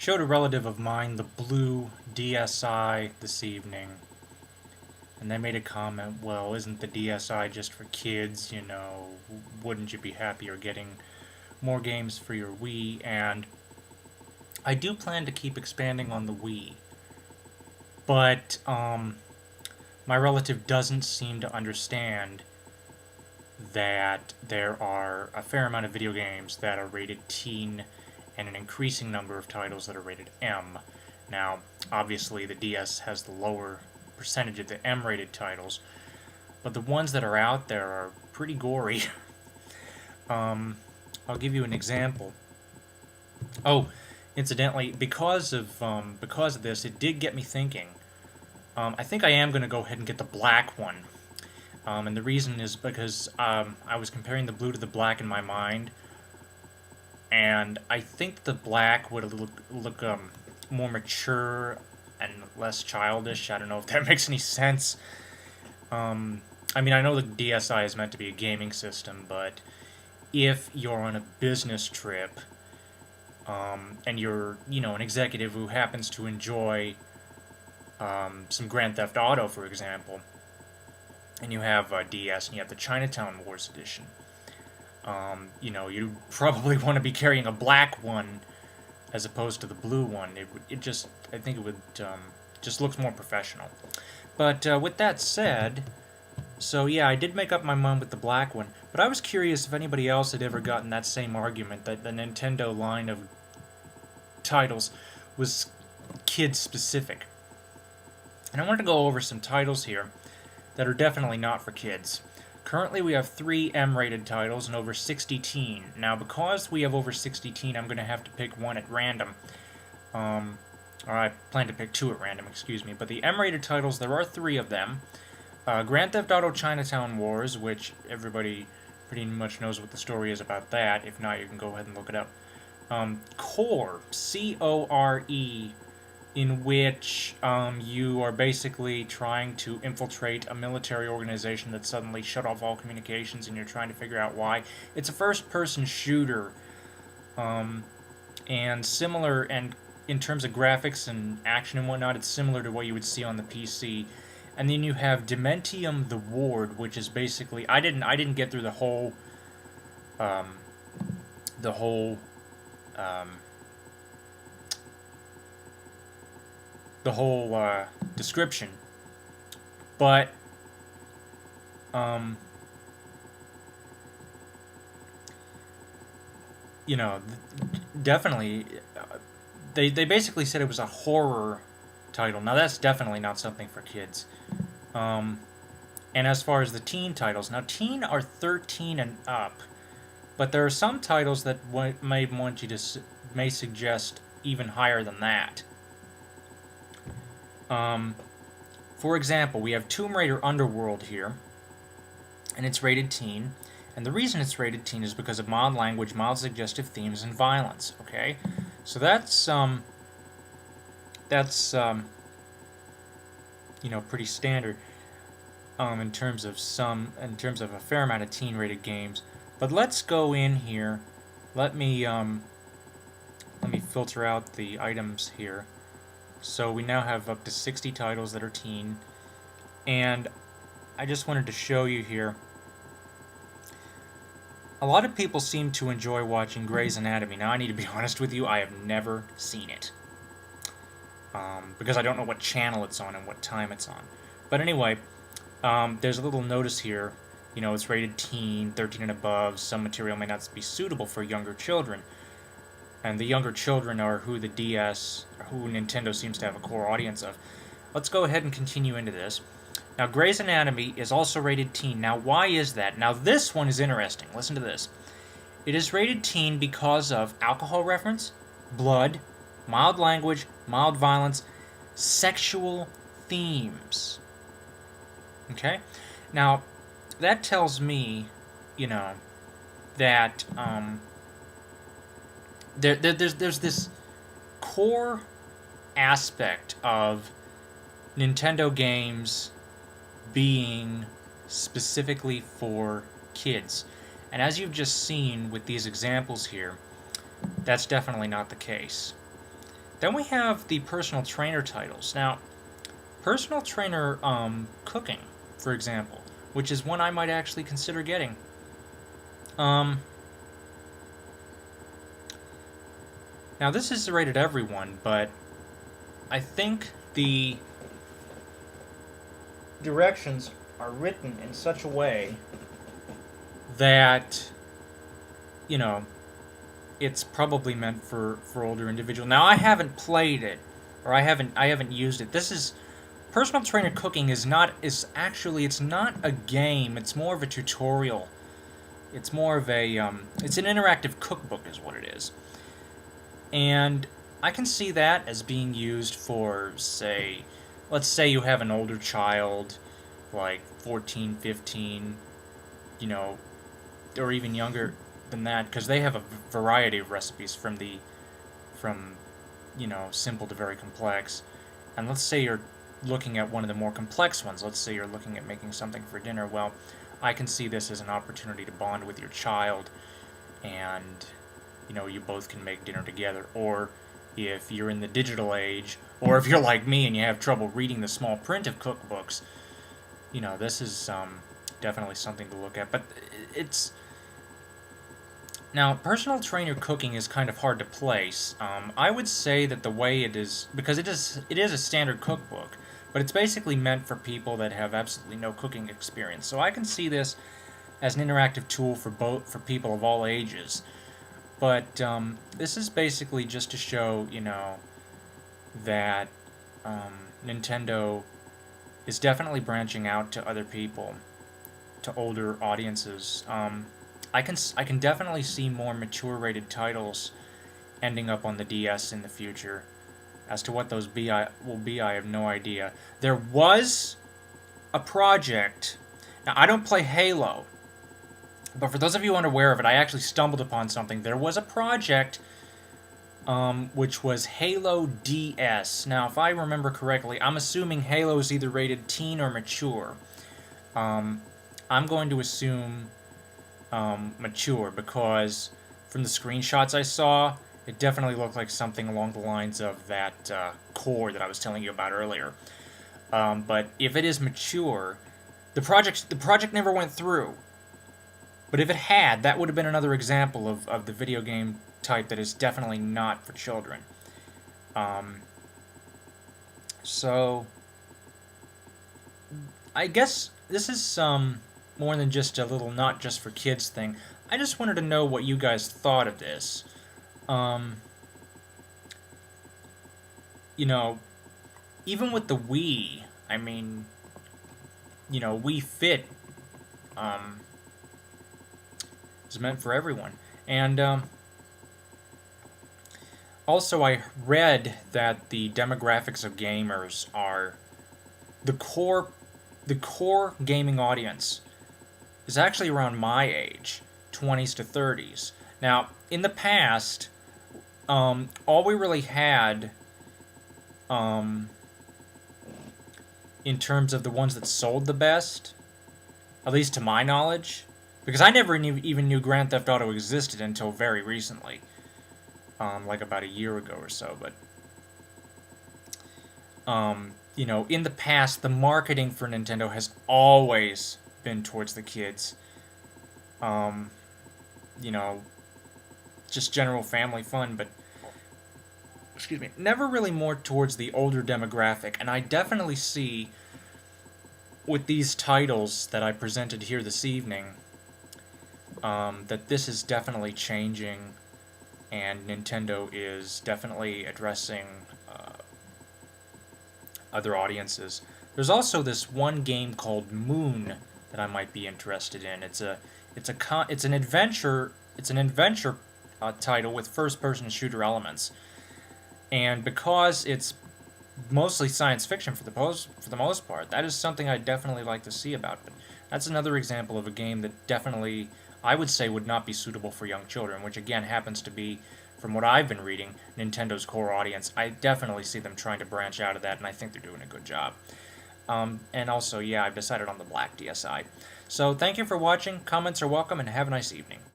showed a relative of mine the blue DSi this evening, and they made a comment, well, isn't the DSi just for kids, you know, wouldn't you be happier getting more games for your Wii? And I do plan to keep expanding on the Wii, but my relative doesn't seem to understand that there are a fair amount of video games that are rated teen and an increasing number of titles that are rated M. Now, obviously, the DS has the lower percentage of the M-rated titles, but the ones that are out there are pretty gory. I'll give you an example. Oh, incidentally, because of this, it did get me thinking. I think I am going to go ahead and get the black one. And the reason is because I was comparing the blue to the black in my mind, and I think the black would look more mature and less childish. I don't know if that makes any sense. I mean, I know the DSi is meant to be a gaming system, but if you're on a business trip, and you're, an executive who happens to enjoy some Grand Theft Auto, for example, and you have a DS and you have the Chinatown Wars edition, you probably want to be carrying a black one as opposed to the blue one. I think it would just looks more professional. But with that said, so yeah, I did make up my mind with the black one, but I was curious if anybody else had ever gotten that same argument, that the Nintendo line of titles was kid-specific. And I wanted to go over some titles here that are definitely not for kids. Currently, we have 3 M-rated titles and over 60 teen. Now, because we have over 60 teen, I'm going to have to pick one at random. Or I plan to pick 2 at random, excuse me. But the M-rated titles, there are 3 of them. Grand Theft Auto Chinatown Wars, which everybody pretty much knows what the story is about that. If not, you can go ahead and look it up. Core, C-O-R-E, in which you are basically trying to infiltrate a military organization that suddenly shut off all communications, and you're trying to figure out why. It's a first-person shooter, and similar, and in terms of graphics and action and whatnot, it's similar to what you would see on the PC. And then you have Dementium the Ward, which is basically, I didn't get through the whole description, but definitely they basically said it was a horror title. Now that's definitely not something for kids. And as far as the teen titles, now teen are 13 and up, but there are some titles that may suggest even higher than that. For example, we have Tomb Raider Underworld here, and it's rated teen. And the reason it's rated teen is because of mild language, mild suggestive themes, and violence. Okay, so that's pretty standard in terms of a fair amount of teen-rated games. But let's go in here. Let me filter out the items here. So we now have up to 60 titles that are teen, and I just wanted to show you here. A lot of people seem to enjoy watching Grey's Anatomy. Now, I need to be honest with you, I have never seen it. Because I don't know what channel it's on and what time it's on. But anyway, there's a little notice here. It's rated teen, 13 and above. Some material may not be suitable for younger children. And the younger children are who the DS, or who Nintendo seems to have a core audience of. Let's go ahead and continue into this. Now, Grey's Anatomy is also rated teen. Now, why is that? Now, this one is interesting. Listen to this. It is rated teen because of alcohol reference, blood, mild language, mild violence, sexual themes. Okay? Now, that tells me, that there's this core aspect of Nintendo games being specifically for kids. And as you've just seen with these examples here, that's definitely not the case. Then we have the personal trainer titles. Now, personal trainer cooking, for example, which is one I might actually consider getting. Now, this is rated everyone, but I think the directions are written in such a way that, you know, it's probably meant for older individuals. Now, I haven't played it, or I haven't used it. This is personal trainer cooking is not it's not a game. It's more of a tutorial. It's more of a it's an interactive cookbook, is what it is. And I can see that as being used for, say, let's say you have an older child, like 14, 15, you know, or even younger than that, because they have a variety of recipes from you know, simple to very complex. And let's say you're looking at one of the more complex ones. Let's say you're looking at making something for dinner. Well, I can see this as an opportunity to bond with your child, and, you know, you both can make dinner together. Or if you're in the digital age, or if you're like me and you have trouble reading the small print of cookbooks, you know, this is definitely something to look at. But it's... Now, personal trainer cooking is kind of hard to place. I would say that the way it is, because it is a standard cookbook, but it's basically meant for people that have absolutely no cooking experience. So I can see this as an interactive tool for people of all ages. But this is basically just to show, you know, that Nintendo is definitely branching out to other people, to older audiences. I can definitely see more mature rated titles ending up on the DS in the future. As to what those will be, I have no idea. There was a project. Now, I don't play Halo, but for those of you unaware of it, I actually stumbled upon something. There was a project which was Halo DS. Now, if I remember correctly, I'm assuming Halo is either rated teen or mature. I'm going to assume mature, because from the screenshots I saw, it definitely looked like something along the lines of that core that I was telling you about earlier. But if it is mature, the project never went through. But if it had, that would have been another example of the video game type that is definitely not for children. So I guess this is more than just a little not just for kids thing. I just wanted to know what you guys thought of this. You know, even with the Wii, I mean, you know, Wii Fit is meant for everyone. And also, I read that the demographics of gamers are the core gaming audience is actually around my age, 20s to 30s. Now, in the past, all we really had, in terms of the ones that sold the best, at least to my knowledge, because I never even knew Grand Theft Auto existed until very recently, like about a year ago or so. But you know, in the past, the marketing for Nintendo has always been towards the kids. You know, just general family fun, but excuse me, never really more towards the older demographic. And I definitely see with these titles that I presented here this evening that this is definitely changing, and Nintendo is definitely addressing other audiences. There's also this one game called Moon that I might be interested in. It's an adventure title with first-person shooter elements, and because it's mostly science fiction for the most part, that is something I definitely like to see about. But that's another example of a game that definitely I would say would not be suitable for young children, which again happens to be, from what I've been reading, Nintendo's core audience. I definitely see them trying to branch out of that, and I think they're doing a good job. And also, yeah, I've decided on the black DSi. So thank you for watching. Comments are welcome, and have a nice evening.